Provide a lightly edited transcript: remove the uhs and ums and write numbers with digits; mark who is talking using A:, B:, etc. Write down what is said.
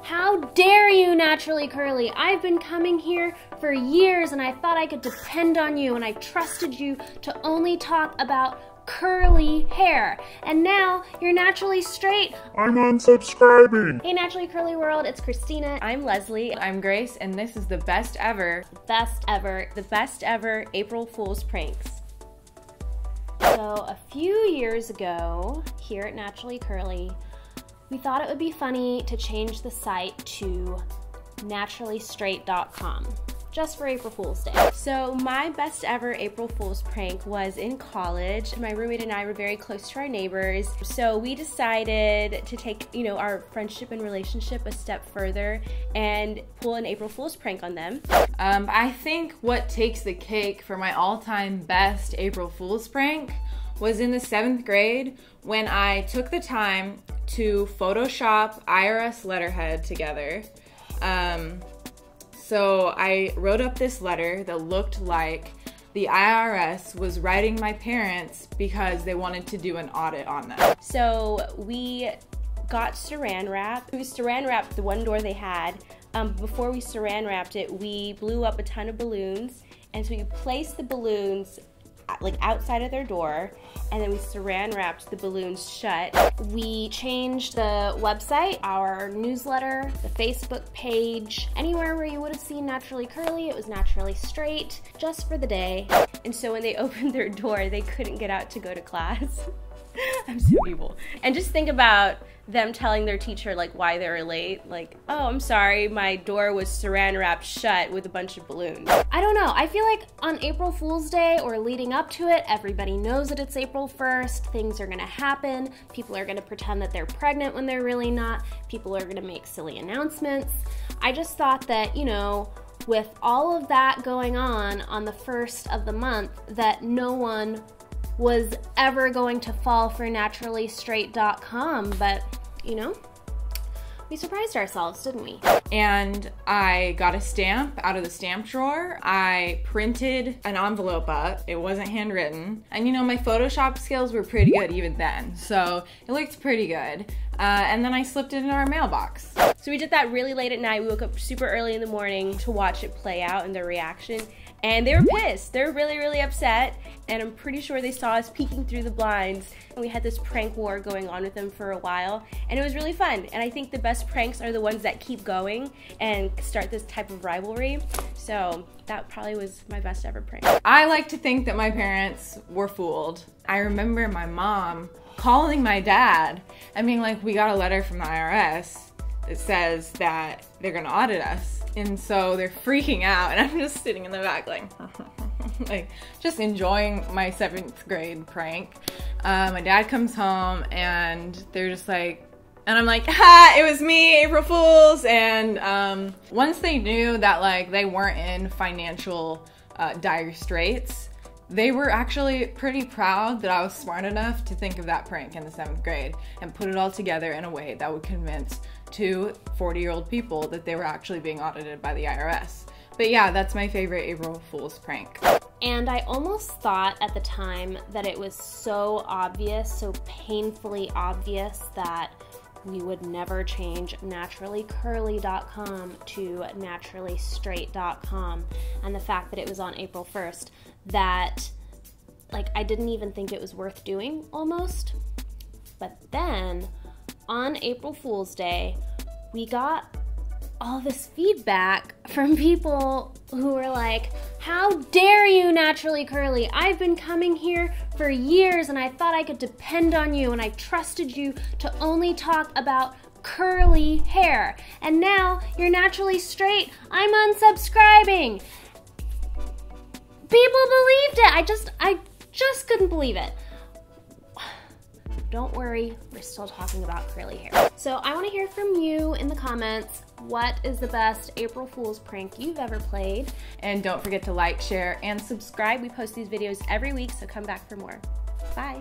A: How dare you, Naturally Curly? I've been coming here for years and I thought I could depend on you and I trusted you to only talk about curly hair. And now you're naturally straight.
B: I'm unsubscribing.
A: Hey Naturally Curly world, it's Christina.
C: I'm Leslie. I'm Grace, and this is the best ever April Fool's pranks.
A: So a few years ago, here at Naturally Curly, we thought it would be funny to change the site to naturallystraight.com just for April Fool's Day.
C: So my best ever April Fool's prank was in college. My roommate and I were very close to our neighbors, so we decided to take, our friendship and relationship a step further and pull an April Fool's prank on them.
D: I think what takes the cake for my all-time best April Fool's prank was in the 7th grade when I took the time to Photoshop IRS letterhead together. So I wrote up this letter that looked like the IRS was writing my parents because they wanted to do an audit on them.
C: So we got saran wrap. We saran wrapped the one door they had. Before we saran wrapped it, we blew up a ton of balloons, and so we placed the balloons like outside of their door, and then we saran wrapped the balloons shut.
A: We changed the website, our newsletter, the Facebook page, anywhere where you would have seen Naturally Curly, it was Naturally Straight, just for the day.
C: And so when they opened their door, they couldn't get out to go to class. I'm so evil. And just think about them telling their teacher like why they were late. Like, oh, I'm sorry, my door was saran wrapped shut with a bunch of balloons.
A: I don't know, I feel like on April Fool's Day or leading up to it, everybody knows that it's April 1st, things are gonna happen, people are gonna pretend that they're pregnant when they're really not, people are gonna make silly announcements. I just thought that, with all of that going on the 1st of the month, that no one was ever going to fall for naturallystraight.com, but we surprised ourselves, didn't we?
D: And I got a stamp out of the stamp drawer. I printed an envelope up. It wasn't handwritten. And my Photoshop skills were pretty good even then, so it looked pretty good. And then I slipped it in our mailbox.
C: So we did that really late at night. We woke up super early in the morning to watch it play out and their reaction. And they were pissed. They were really, really upset. And I'm pretty sure they saw us peeking through the blinds. And we had this prank war going on with them for a while. And it was really fun. And I think the best pranks are the ones that keep going and start this type of rivalry. So that probably was my best ever prank.
D: I like to think that my parents were fooled. I remember my mom calling my dad and being like, we got a letter from the IRS that says that they're gonna audit us. And so they're freaking out, and I'm just sitting in the back like, like just enjoying my 7th grade prank. My dad comes home and they're just like, and I'm like, ha, it was me, April Fools. And once they knew that like they weren't in financial dire straits, they were actually pretty proud that I was smart enough to think of that prank in the 7th grade and put it all together in a way that would convince 2 40-year-old people that they were actually being audited by the IRS. But yeah, that's my favorite April Fool's prank.
A: And I almost thought at the time that it was so obvious, so painfully obvious, that we would never change naturallycurly.com to naturallystraight.com. And the fact that it was on April 1st, that I didn't even think it was worth doing almost. But then on April Fool's Day, we got all this feedback from people who were like, how dare you, Naturally Curly? I've been coming here for years and I thought I could depend on you and I trusted you to only talk about curly hair. And now you're naturally straight. I'm unsubscribing. People believed it. I just couldn't believe it. Don't worry, we're still talking about curly hair. So I want to hear from you in the comments. What is the best April Fool's prank you've ever played?
D: And don't forget to like, share, and subscribe.
C: We post these videos every week, so come back for more. Bye.